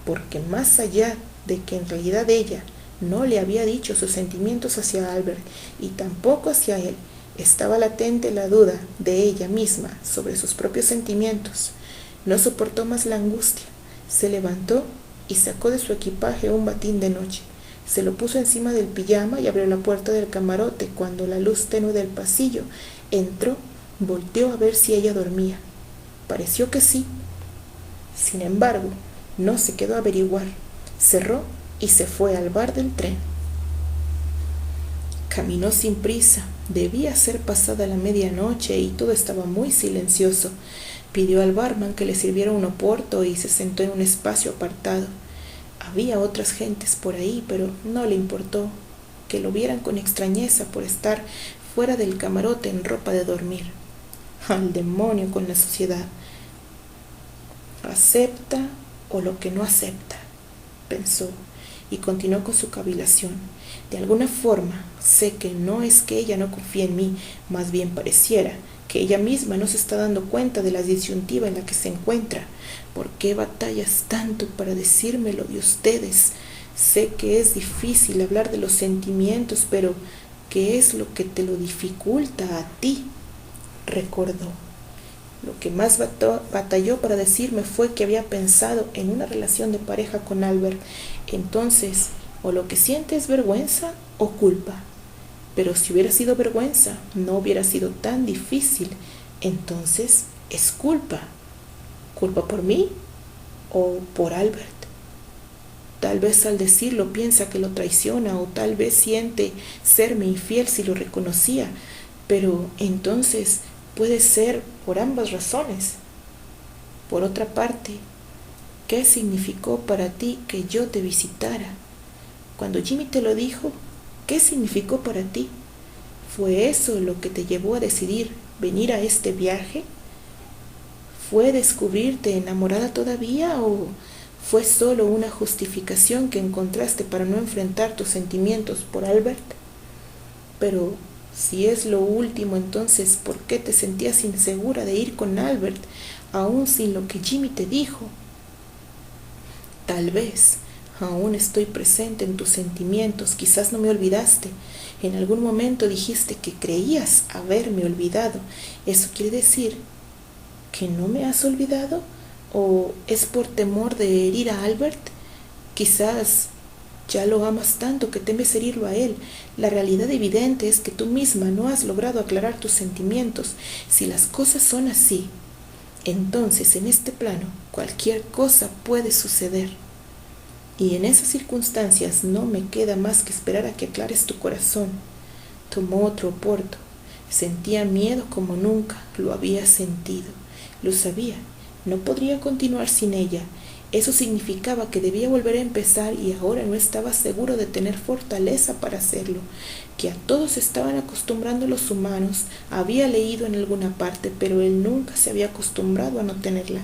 Porque más allá de que en realidad ella no le había dicho sus sentimientos hacia Albert y tampoco hacia él, estaba latente la duda de ella misma sobre sus propios sentimientos. No soportó más la angustia. Se levantó y sacó de su equipaje un batín de noche. Se lo puso encima del pijama y abrió la puerta del camarote. Cuando la luz tenue del pasillo entró, volteó a ver si ella dormía. Pareció que sí. Sin embargo, no se quedó a averiguar. Cerró y se fue al bar del tren. Caminó sin prisa. Debía ser pasada la medianoche y todo estaba muy silencioso. Pidió al barman que le sirviera un oporto y se sentó en un espacio apartado. Había otras gentes por ahí, pero no le importó que lo vieran con extrañeza por estar fuera del camarote en ropa de dormir. Al demonio con la sociedad. Acepta o lo que no acepta, pensó, y continuó con su cavilación. De alguna forma, sé que no es que ella no confíe en mí, más bien pareciera que ella misma no se está dando cuenta de la disyuntiva en la que se encuentra. ¿Por qué batallas tanto para decírmelo de ustedes? Sé que es difícil hablar de los sentimientos, pero ¿qué es lo que te lo dificulta a ti? Recordó. Lo que más batalló para decirme fue que había pensado en una relación de pareja con Albert. Entonces, o lo que siente es vergüenza o culpa. Pero si hubiera sido vergüenza, no hubiera sido tan difícil. Entonces, es culpa. ¿Culpa por mí o por Albert? Tal vez al decirlo piensa que lo traiciona, o tal vez siente serme infiel si lo reconocía. Pero entonces puede ser por ambas razones. Por otra parte, ¿qué significó para ti que yo te visitara? Cuando Jimmy te lo dijo, ¿qué significó para ti? ¿Fue eso lo que te llevó a decidir venir a este viaje? ¿Fue descubrirte enamorada todavía o fue solo una justificación que encontraste para no enfrentar tus sentimientos por Albert? Pero si es lo último, entonces, ¿por qué te sentías insegura de ir con Albert, aún sin lo que Jimmy te dijo? Tal vez aún estoy presente en tus sentimientos, quizás no me olvidaste. En algún momento dijiste que creías haberme olvidado. ¿Eso quiere decir que no me has olvidado? ¿O es por temor de herir a Albert? Quizás ya lo amas tanto que temes herirlo a él. La realidad evidente es que tú misma no has logrado aclarar tus sentimientos. Si las cosas son así, entonces en este plano cualquier cosa puede suceder. Y en esas circunstancias no me queda más que esperar a que aclares tu corazón. Tomó otro oporto. Sentía miedo como nunca lo había sentido. Lo sabía. No podría continuar sin ella. Eso significaba que debía volver a empezar y ahora no estaba seguro de tener fortaleza para hacerlo. Que a todos estaban acostumbrando los humanos, había leído en alguna parte, pero él nunca se había acostumbrado a no tenerla.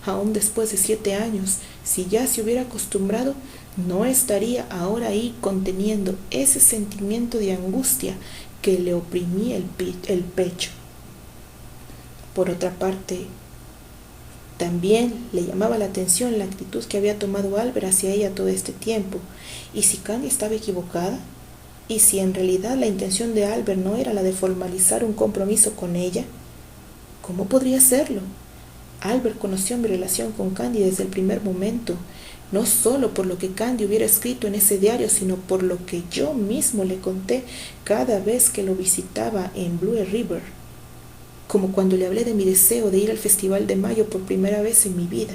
Aún después de 7 años, si ya se hubiera acostumbrado, no estaría ahora ahí conteniendo ese sentimiento de angustia que le oprimía el pecho. Por otra parte, también le llamaba la atención la actitud que había tomado Albert hacia ella todo este tiempo. ¿Y si Candy estaba equivocada? ¿Y si en realidad la intención de Albert no era la de formalizar un compromiso con ella? ¿Cómo podría serlo? Albert conoció mi relación con Candy desde el primer momento. no solo por lo que Candy hubiera escrito en ese diario, sino por lo que yo mismo le conté cada vez que lo visitaba en Blue River, como cuando le hablé de mi deseo de ir al Festival de Mayo por primera vez en mi vida.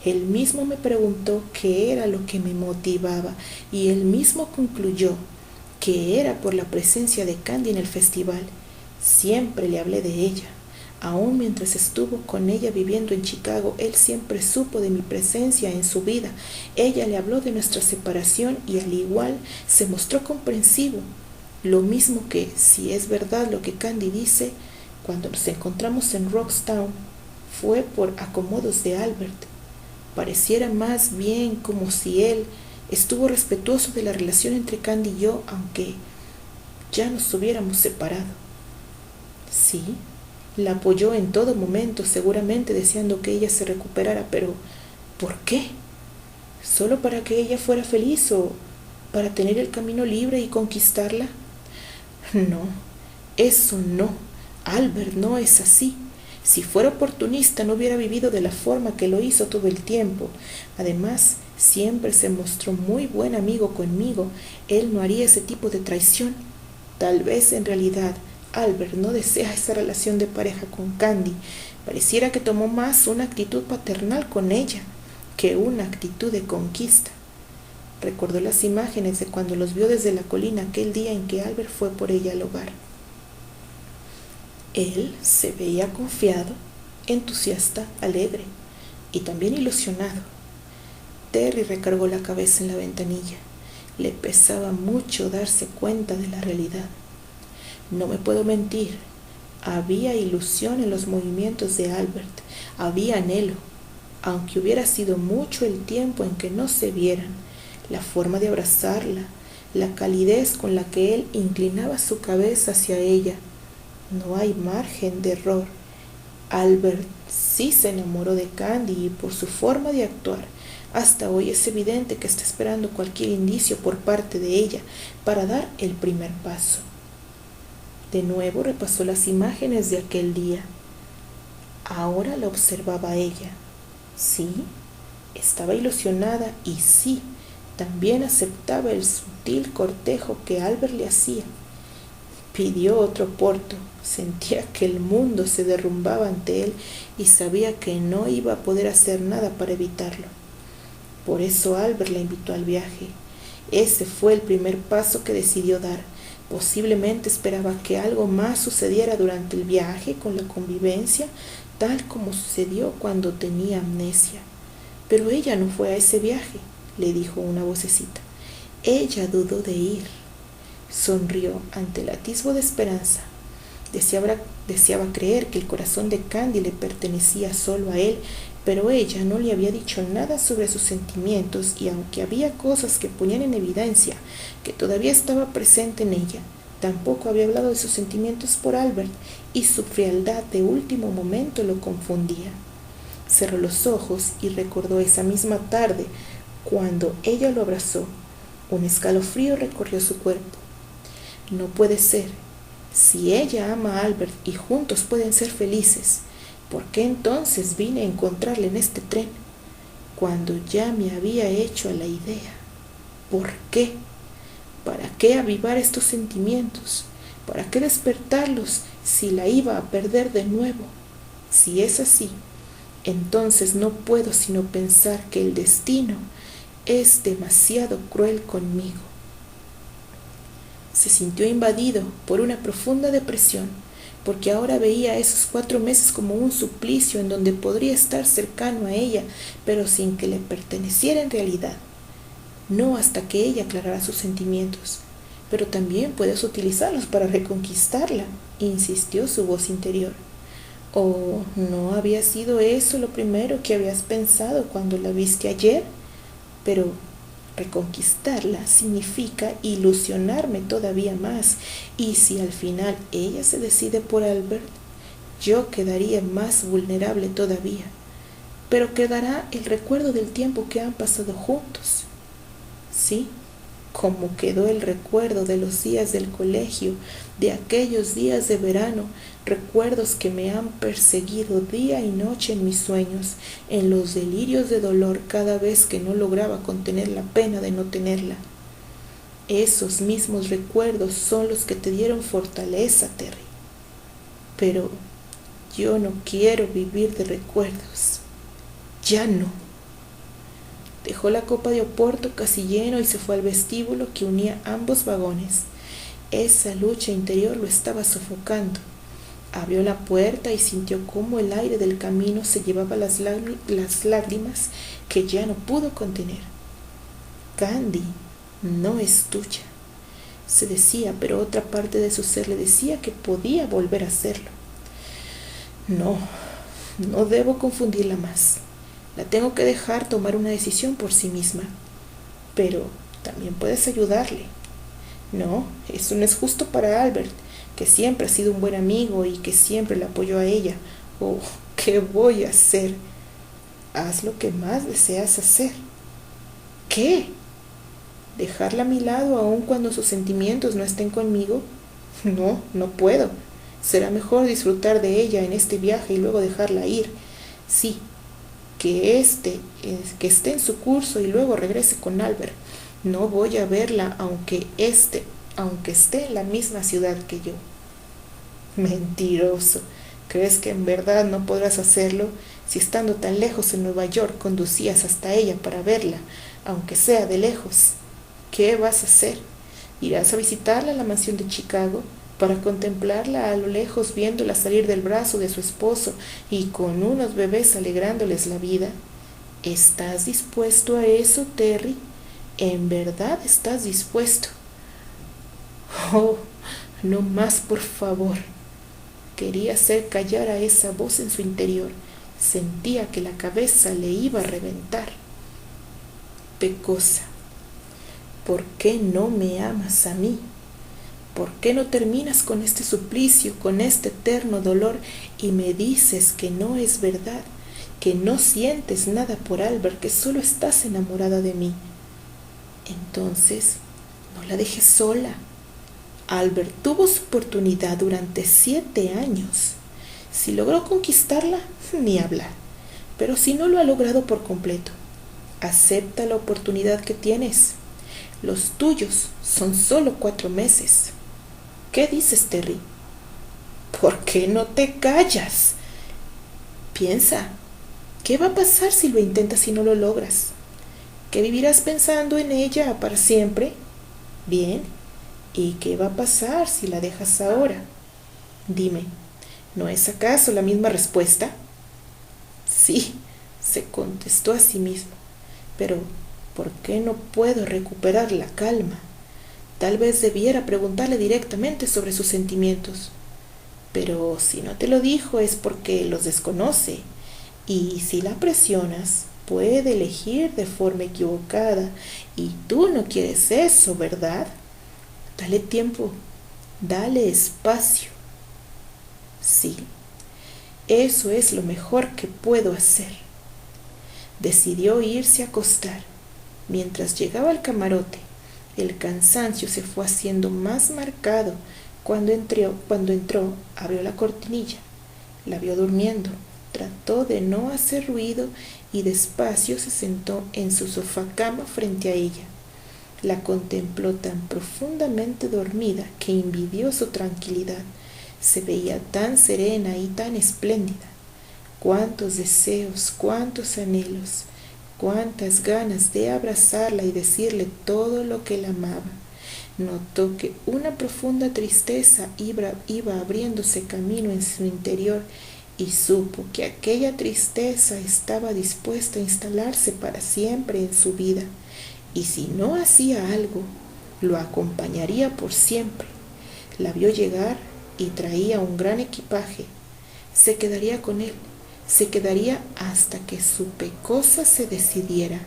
Él mismo me preguntó qué era lo que me motivaba y él mismo concluyó que era por la presencia de Candy en el festival. Siempre le hablé de ella. Aún mientras estuvo con ella viviendo en Chicago, él siempre supo de mi presencia en su vida. Ella le habló de nuestra separación y al igual se mostró comprensivo. Lo mismo que, si es verdad lo que Candy dice, cuando nos encontramos en Roxtown, fue por acomodos de Albert. Pareciera más bien como si él estuvo respetuoso de la relación entre Candy y yo, aunque ya nos hubiéramos separado. Sí, la apoyó en todo momento, seguramente deseando que ella se recuperara, pero ¿por qué? ¿Solo para que ella fuera feliz o para tener el camino libre y conquistarla? No, eso no. Albert no es así. Si fuera oportunista no hubiera vivido de la forma que lo hizo todo el tiempo. Además, siempre se mostró muy buen amigo conmigo. Él no haría ese tipo de traición. Tal vez en realidad Albert no desea esa relación de pareja con Candy. Pareciera que tomó más una actitud paternal con ella que una actitud de conquista. Recordó las imágenes de cuando los vio desde la colina aquel día en que Albert fue por ella al hogar. Él se veía confiado, entusiasta, alegre y también ilusionado. Terry recargó la cabeza en la ventanilla. Le pesaba mucho darse cuenta de la realidad. No me puedo mentir. Había ilusión en los movimientos de Albert. Había anhelo. Aunque hubiera sido mucho el tiempo en que no se vieran, la forma de abrazarla, la calidez con la que él inclinaba su cabeza hacia ella. No hay margen de error. Albert sí se enamoró de Candy y por su forma de actuar, hasta hoy es evidente que está esperando cualquier indicio por parte de ella para dar el primer paso. De nuevo repasó las imágenes de aquel día. Ahora la observaba ella. Sí, estaba ilusionada y sí, también aceptaba el sutil cortejo que Albert le hacía. Pidió otro porto. Sentía que el mundo se derrumbaba ante él y sabía que no iba a poder hacer nada para evitarlo. Por eso Albert la invitó al viaje. Ese fue el primer paso que decidió dar. Posiblemente esperaba que algo más sucediera durante el viaje con la convivencia, tal como sucedió cuando tenía amnesia. Pero ella no fue a ese viaje, le dijo una vocecita. Ella dudó de ir. Sonrió ante el atisbo de esperanza. Deseaba creer que el corazón de Candy le pertenecía solo a él, pero ella no le había dicho nada sobre sus sentimientos y aunque había cosas que ponían en evidencia que todavía estaba presente en ella, tampoco había hablado de sus sentimientos por Albert y su frialdad de último momento lo confundía. Cerró los ojos y recordó esa misma tarde cuando ella lo abrazó. Un escalofrío recorrió su cuerpo. No puede ser. Si ella ama a Albert y juntos pueden ser felices, ¿por qué entonces vine a encontrarle en este tren? Cuando ya me había hecho a la idea. ¿Por qué? ¿Para qué avivar estos sentimientos? ¿Para qué despertarlos si la iba a perder de nuevo? Si es así, entonces no puedo sino pensar que el destino es demasiado cruel conmigo. Se sintió invadido por una profunda depresión, porque ahora veía esos 4 meses como un suplicio en donde podría estar cercano a ella, pero sin que le perteneciera en realidad. No hasta que ella aclarara sus sentimientos. Pero también puedes utilizarlos para reconquistarla, insistió su voz interior. ¿O no había sido eso lo primero que habías pensado cuando la viste ayer? Pero reconquistarla significa ilusionarme todavía más, y si al final ella se decide por Albert, yo quedaría más vulnerable todavía, pero quedará el recuerdo del tiempo que han pasado juntos. Sí, cómo quedó el recuerdo de los días del colegio, de aquellos días de verano, recuerdos que me han perseguido día y noche en mis sueños, en los delirios de dolor cada vez que no lograba contener la pena de no tenerla. Esos mismos recuerdos son los que te dieron fortaleza, Terry. Pero yo no quiero vivir de recuerdos. Ya no. Dejó la copa de oporto casi lleno y se fue al vestíbulo que unía ambos vagones. Esa lucha interior lo estaba sofocando. Abrió la puerta y sintió cómo el aire del camino se llevaba las lágrimas que ya no pudo contener. Candy no es tuya, se decía, pero otra parte de su ser le decía que podía volver a hacerlo. No debo confundirla más. La tengo que dejar tomar una decisión por sí misma. Pero también puedes ayudarle. No, eso no es justo para Albert, que siempre ha sido un buen amigo y que siempre le apoyó a ella. Oh, ¿qué voy a hacer? Haz lo que más deseas hacer. ¿Qué? ¿Dejarla a mi lado aun cuando sus sentimientos no estén conmigo? No puedo. Será mejor disfrutar de ella en este viaje y luego dejarla ir. Sí, que esté en su curso y luego regrese con Albert. No voy a verla aunque esté en la misma ciudad que yo. Mentiroso. ¿Crees que en verdad no podrás hacerlo? Si estando tan lejos en Nueva York conducías hasta ella para verla, aunque sea de lejos. ¿Qué vas a hacer? ¿Irás a visitarla a la mansión de Chicago para contemplarla a lo lejos viéndola salir del brazo de su esposo y con unos bebés alegrándoles la vida? ¿Estás dispuesto a eso, Terry? ¿En verdad estás dispuesto? Oh, no más, por favor. Quería hacer callar a esa voz en su interior. Sentía que la cabeza le iba a reventar. Pecosa, ¿por qué no me amas a mí? ¿Por qué no terminas con este suplicio, con este eterno dolor y me dices que no es verdad, que no sientes nada por Albert, que solo estás enamorada de mí? Entonces, no la dejes sola. Albert tuvo su oportunidad durante 7 años. Si logró conquistarla, ni hablar. Pero si no lo ha logrado por completo, acepta la oportunidad que tienes. Los tuyos son solo 4 meses. ¿Qué dices, Terry? ¿Por qué no te callas? Piensa, ¿qué va a pasar si lo intentas y no lo logras? ¿Que vivirás pensando en ella para siempre? Bien, ¿y qué va a pasar si la dejas ahora? Dime, ¿no es acaso la misma respuesta? Sí, se contestó a sí mismo, pero ¿por qué no puedo recuperar la calma? Tal vez debiera preguntarle directamente sobre sus sentimientos. Pero si no te lo dijo es porque los desconoce. Y si la presionas, puede elegir de forma equivocada. Y tú no quieres eso, ¿verdad? Dale tiempo, dale espacio. Sí, eso es lo mejor que puedo hacer. Decidió irse a acostar. Mientras llegaba al camarote, el cansancio se fue haciendo más marcado. Cuando entró, abrió la cortinilla. La vio durmiendo. Trató de no hacer ruido y despacio se sentó en su sofá cama frente a ella. La contempló tan profundamente dormida que envidió su tranquilidad. Se veía tan serena y tan espléndida. Cuántos deseos, cuántos anhelos, cuántas ganas de abrazarla y decirle todo lo que la amaba. Notó que una profunda tristeza iba abriéndose camino en su interior y supo que aquella tristeza estaba dispuesta a instalarse para siempre en su vida, y si no hacía algo, lo acompañaría por siempre. La vio llegar y traía un gran equipaje. Se quedaría con él. Se quedaría hasta que su pecosa se decidiera.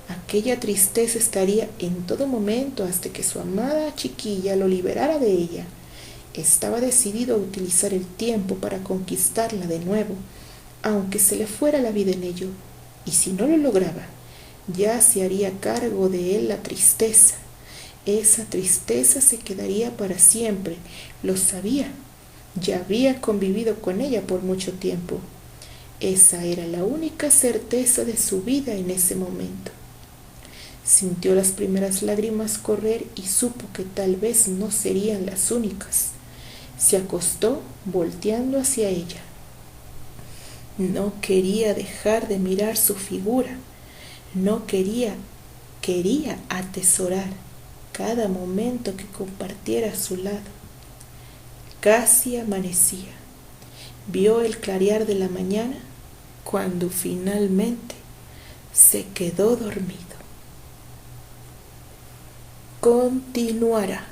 Aquella tristeza estaría en todo momento hasta que su amada chiquilla lo liberara de ella. Estaba decidido a utilizar el tiempo para conquistarla de nuevo, aunque se le fuera la vida en ello. Y si no lo lograba, ya se haría cargo de él la tristeza. Esa tristeza se quedaría para siempre, lo sabía. Ya había convivido con ella por mucho tiempo. Esa era la única certeza de su vida en ese momento. Sintió las primeras lágrimas correr y supo que tal vez no serían las únicas. Se acostó volteando hacia ella. No quería dejar de mirar su figura. No quería atesorar cada momento que compartiera a su lado. Casi amanecía. Vio el clarear de la mañana cuando finalmente se quedó dormido. Continuará.